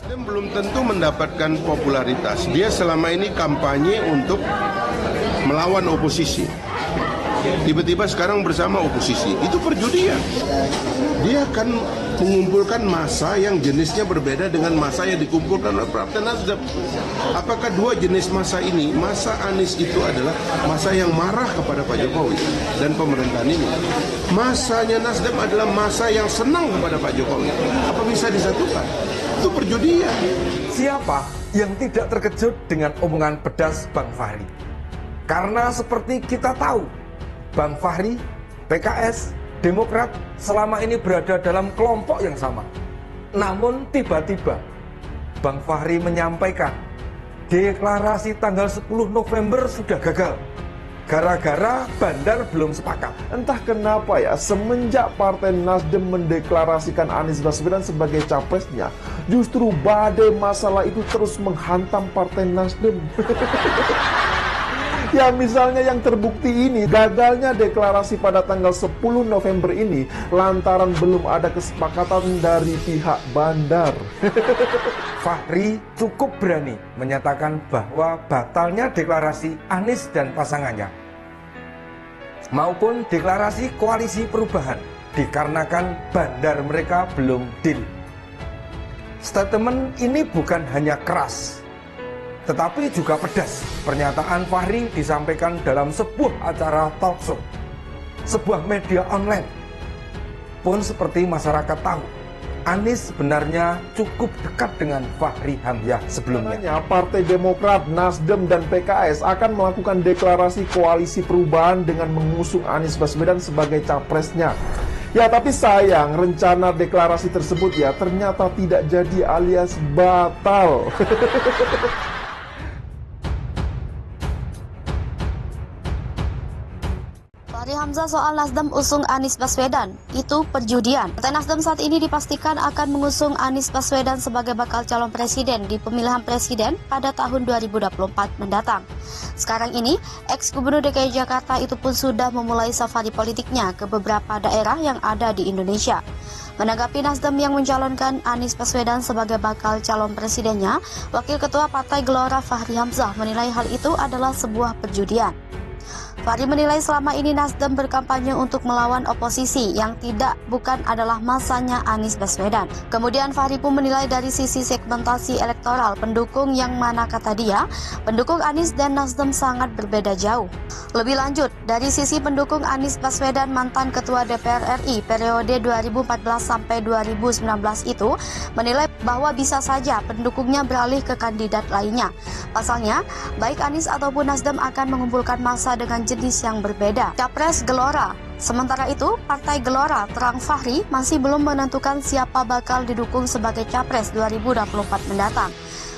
Nasdem belum tentu mendapatkan popularitas. Dia selama ini kampanye untuk melawan oposisi. Tiba-tiba sekarang bersama oposisi. Itu perjudian. Dia akan mengumpulkan massa yang jenisnya berbeda dengan massa yang dikumpulkan oleh Partai Nasdem. Apakah dua jenis massa ini, massa Anies itu adalah massa yang marah kepada Pak Jokowi dan pemerintahan ini. Massanya Nasdem adalah massa yang senang kepada Pak Jokowi. Apa bisa disatukan? Itu perjudian. Siapa yang tidak terkejut dengan omongan pedas Bang Fahri? Karena seperti kita tahu, Bang Fahri, PKS, Demokrat selama ini berada dalam kelompok yang sama. Namun tiba-tiba Bang Fahri menyampaikan deklarasi tanggal 10 November sudah gagal gara-gara Bandar belum sepakat. Entah kenapa ya, semenjak Partai Nasdem mendeklarasikan Anies Baswedan sebagai capresnya, justru badai masalah itu terus menghantam Partai Nasdem. Ya misalnya yang terbukti ini, gagalnya deklarasi pada tanggal 10 November ini lantaran belum ada kesepakatan dari pihak Bandar. Fahri cukup berani menyatakan bahwa batalnya deklarasi Anies dan pasangannya maupun deklarasi koalisi perubahan dikarenakan Bandar mereka belum deal. Statement ini bukan hanya keras, tetapi juga pedas. Pernyataan Fahri disampaikan dalam sebuah acara talkshow, sebuah media online. Pun seperti masyarakat tahu, Anies sebenarnya cukup dekat dengan Fahri Hamzah sebelumnya. Partai Demokrat, Nasdem, dan PKS akan melakukan deklarasi koalisi perubahan dengan mengusung Anies Baswedan sebagai capresnya. Ya tapi sayang, rencana deklarasi tersebut ya ternyata tidak jadi alias batal. Fahri Hamzah soal Nasdem usung Anies Baswedan, itu perjudian. Partai Nasdem saat ini dipastikan akan mengusung Anies Baswedan sebagai bakal calon presiden di pemilihan presiden pada tahun 2024 mendatang. Sekarang ini, ex-gubernur DKI Jakarta itu pun sudah memulai safari politiknya ke beberapa daerah yang ada di Indonesia. Menanggapi Nasdem yang mencalonkan Anies Baswedan sebagai bakal calon presidennya, Wakil Ketua Partai Gelora Fahri Hamzah menilai hal itu adalah sebuah perjudian. Fahri menilai selama ini Nasdem berkampanye untuk melawan oposisi yang bukan adalah masanya Anies Baswedan. Kemudian Fahri pun menilai dari sisi segmentasi elektoral pendukung yang mana kata dia, pendukung Anies dan Nasdem sangat berbeda jauh. Lebih lanjut, dari sisi pendukung Anies Baswedan mantan Ketua DPR RI periode 2014 sampai 2019 itu menilai bahwa bisa saja pendukungnya beralih ke kandidat lainnya. Pasalnya, baik Anies ataupun Nasdem akan mengumpulkan massa dengan jenis yang berbeda. Capres Gelora. Sementara itu, Partai Gelora terang Fahri masih belum menentukan siapa bakal didukung sebagai Capres 2024 mendatang.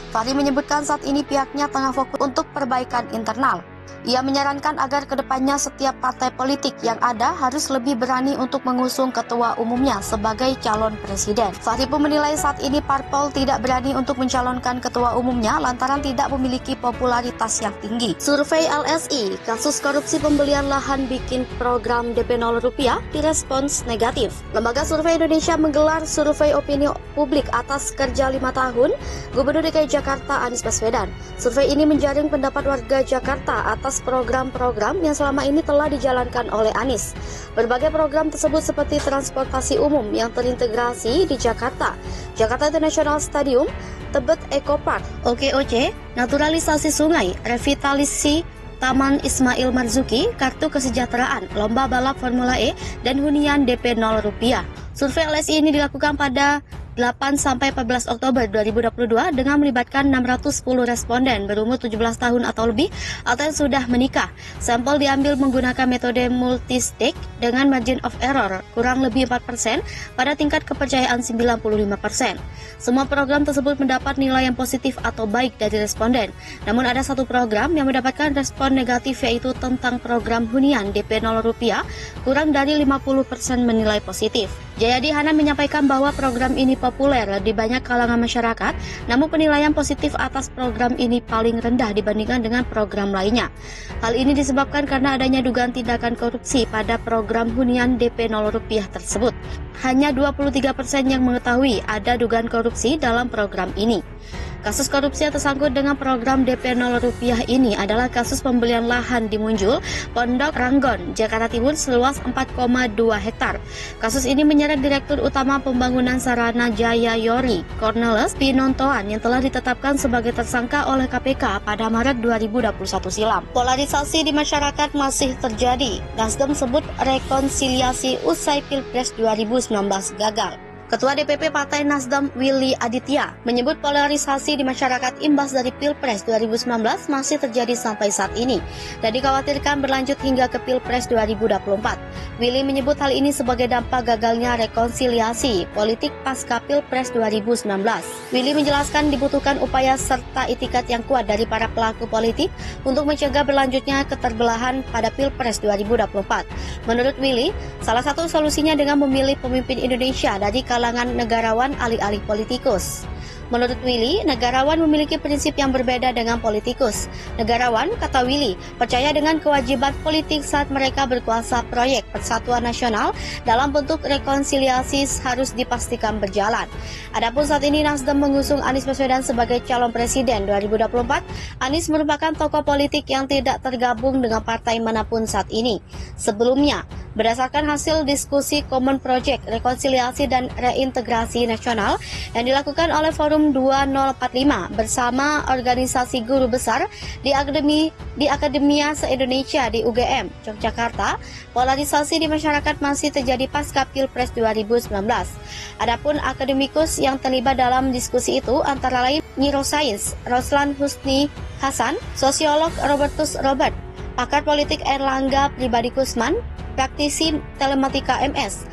Fahri menyebutkan saat ini pihaknya tengah fokus untuk perbaikan internal. Ia menyarankan agar kedepannya setiap partai politik yang ada harus lebih berani untuk mengusung ketua umumnya sebagai calon presiden. Fahri pun menilai saat ini parpol tidak berani untuk mencalonkan ketua umumnya lantaran tidak memiliki popularitas yang tinggi. Survei LSI, kasus korupsi pembelian lahan bikin program DP 0 rupiah direspons negatif. Lembaga Survei Indonesia menggelar survei opini publik atas kerja 5 tahun Gubernur DKI Jakarta Anies Baswedan. Survei ini menjaring pendapat warga Jakarta atas program-program yang selama ini telah dijalankan oleh Anies. Berbagai program tersebut seperti transportasi umum yang terintegrasi di Jakarta, Jakarta International Stadium, Tebet Eco Park, OKOC, naturalisasi sungai, revitalisasi Taman Ismail Marzuki, kartu kesejahteraan, lomba balap Formula E, dan hunian DP 0 rupiah. Survei LSI ini dilakukan pada 8-14 Oktober 2022 dengan melibatkan 610 responden berumur 17 tahun atau lebih atau yang sudah menikah. Sampel diambil menggunakan metode multistage dengan margin of error kurang lebih 4% pada tingkat kepercayaan 95%. Semua program tersebut mendapat nilai yang positif atau baik dari responden. Namun ada satu program yang mendapatkan respon negatif, yaitu tentang program hunian DP 0 rupiah, kurang dari 50% menilai positif. Jayadi Hanan menyampaikan bahwa program ini populer di banyak kalangan masyarakat, namun penilaian positif atas program ini paling rendah dibandingkan dengan program lainnya. Hal ini disebabkan karena adanya dugaan tindakan korupsi pada program hunian DP 0 rupiah tersebut. Hanya 23% yang mengetahui ada dugaan korupsi dalam program ini. Kasus korupsi yang tersangkut dengan program DP 0 rupiah ini adalah kasus pembelian lahan di Munjul, Pondok Ranggon, Jakarta Timur seluas 4,2 hektar. Kasus ini menyeret Direktur Utama Pembangunan Sarana Jaya Yori, Cornelis Pinontoan yang telah ditetapkan sebagai tersangka oleh KPK pada Maret 2021 silam. Polarisasi di masyarakat masih terjadi. Nasdem sebut rekonsiliasi usai Pilpres 2019 gagal. Ketua DPP Partai Nasdem Willy Aditya menyebut polarisasi di masyarakat imbas dari Pilpres 2019 masih terjadi sampai saat ini dan dikhawatirkan berlanjut hingga ke Pilpres 2024. Willy menyebut hal ini sebagai dampak gagalnya rekonsiliasi politik pasca Pilpres 2019. Willy menjelaskan dibutuhkan upaya serta itikat yang kuat dari para pelaku politik untuk mencegah berlanjutnya keterbelahan pada Pilpres 2024. Menurut Willy, salah satu solusinya dengan memilih pemimpin Indonesia dari kalangan negarawan alih-alih politikus. Menurut Willy, negarawan memiliki prinsip yang berbeda dengan politikus. Negarawan, kata Willy, percaya dengan kewajiban politik saat mereka berkuasa. Proyek Persatuan Nasional dalam bentuk rekonsiliasi harus dipastikan berjalan. Adapun saat ini Nasdem mengusung Anies Baswedan sebagai calon presiden 2024. Anies merupakan tokoh politik yang tidak tergabung dengan partai manapun saat ini. Sebelumnya, berdasarkan hasil diskusi Common Project Rekonsiliasi dan Reintegrasi Nasional yang dilakukan oleh Forum 2045 bersama organisasi guru besar di Akademia se-Indonesia di UGM, Yogyakarta, polarisasi di masyarakat masih terjadi pasca Pilpres 2019. Adapun akademikus yang terlibat dalam diskusi itu antara lain Neurosains Roslan Husni Hasan, sosiolog Robertus Robert, pakar politik Erlangga Pribadi Kusman, praktisi telematika MS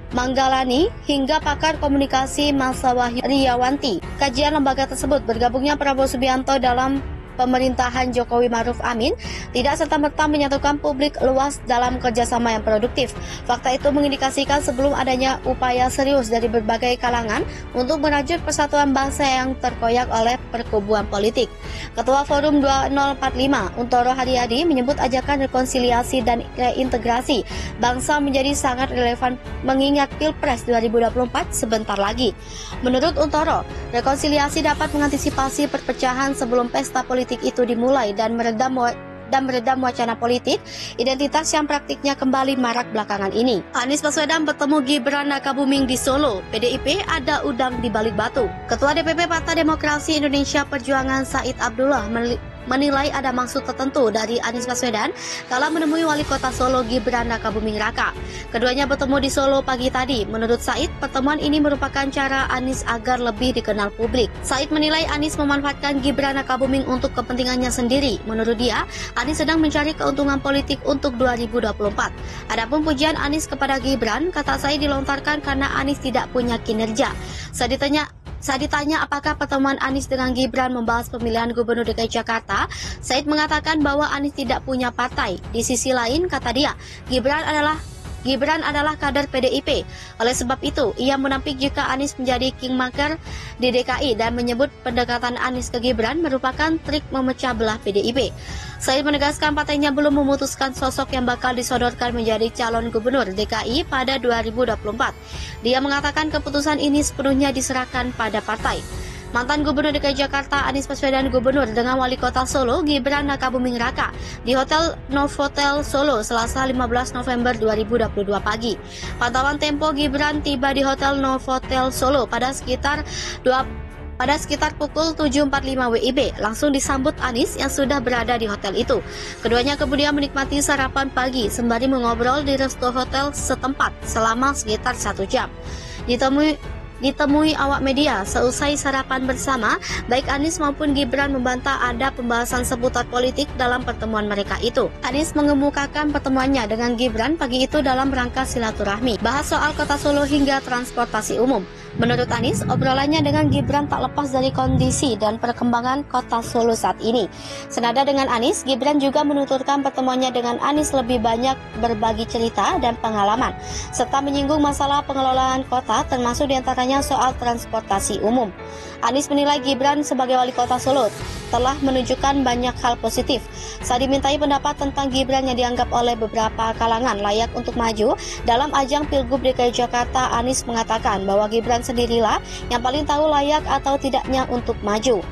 Manggalani, hingga pakar komunikasi Masa Riyawanti. Kajian lembaga tersebut bergabungnya Prabowo Subianto dalam pemerintahan Jokowi Ma'ruf Amin tidak serta-merta menyatukan publik luas dalam kerjasama yang produktif. Fakta itu mengindikasikan sebelum adanya upaya serius dari berbagai kalangan untuk merajut persatuan bangsa yang terkoyak oleh perkubuan politik. Ketua Forum 2045, Untoro Haryadi, menyebut ajakan rekonsiliasi dan reintegrasi bangsa menjadi sangat relevan mengingat Pilpres 2024 sebentar lagi. Menurut Untoro, rekonsiliasi dapat mengantisipasi perpecahan sebelum pesta politik itu dimulai dan meredam wacana politik identitas yang praktiknya kembali marak belakangan ini. Anies Baswedan bertemu Gibran Rakabuming di Solo. PDIP ada udang di balik batu. Ketua DPP Partai Demokrasi Indonesia Perjuangan Said Abdullah menilai ada maksud tertentu dari Anies Baswedan kala menemui Wali Kota Solo Gibran Rakabuming Raka. Keduanya bertemu di Solo pagi tadi. Menurut Said, pertemuan ini merupakan cara Anies agar lebih dikenal publik. Said menilai Anies memanfaatkan Gibran Rakabuming untuk kepentingannya sendiri. Menurut dia, Anies sedang mencari keuntungan politik untuk 2024. Adapun pujian Anies kepada Gibran, kata Said, dilontarkan karena Anies tidak punya kinerja. Saat ditanya apakah pertemuan Anies dengan Gibran membahas pemilihan Gubernur DKI Jakarta, Said mengatakan bahwa Anies tidak punya partai. Di sisi lain, kata dia, Gibran adalah kader PDIP. Oleh sebab itu, ia menampik jika Anies menjadi kingmaker di DKI dan menyebut pendekatan Anies ke Gibran merupakan trik memecah belah PDIP. Said menegaskan partainya belum memutuskan sosok yang bakal disodorkan menjadi calon gubernur DKI pada 2024. Dia mengatakan keputusan ini sepenuhnya diserahkan pada partai. Mantan Gubernur DKI Jakarta Anies Baswedan gubernur dengan Wali Kota Solo Gibran Rakabuming Raka di Hotel Novotel Solo Selasa 15 November 2022 pagi. Pantauan Tempo, Gibran tiba di Hotel Novotel Solo pada sekitar pukul 7.45 WIB, langsung disambut Anies yang sudah berada di hotel itu. Keduanya kemudian menikmati sarapan pagi sembari mengobrol di resto hotel setempat selama sekitar 1 jam. Ditemui awak media, seusai sarapan bersama, baik Anies maupun Gibran membantah ada pembahasan seputar politik dalam pertemuan mereka itu. Anies mengemukakan pertemuannya dengan Gibran pagi itu dalam rangka silaturahmi, bahas soal kota Solo hingga transportasi umum. Menurut Anies, obrolannya dengan Gibran tak lepas dari kondisi dan perkembangan kota Solo saat ini. Senada dengan Anies, Gibran juga menuturkan pertemuannya dengan Anies lebih banyak berbagi cerita dan pengalaman, serta menyinggung masalah pengelolaan kota termasuk diantaranya soal transportasi umum. Anies menilai Gibran sebagai wali kota Solo telah menunjukkan banyak hal positif. Saat dimintai pendapat tentang Gibran yang dianggap oleh beberapa kalangan layak untuk maju dalam ajang Pilgub DKI Jakarta, Anies mengatakan bahwa Gibran sendirilah yang paling tahu layak atau tidaknya untuk maju.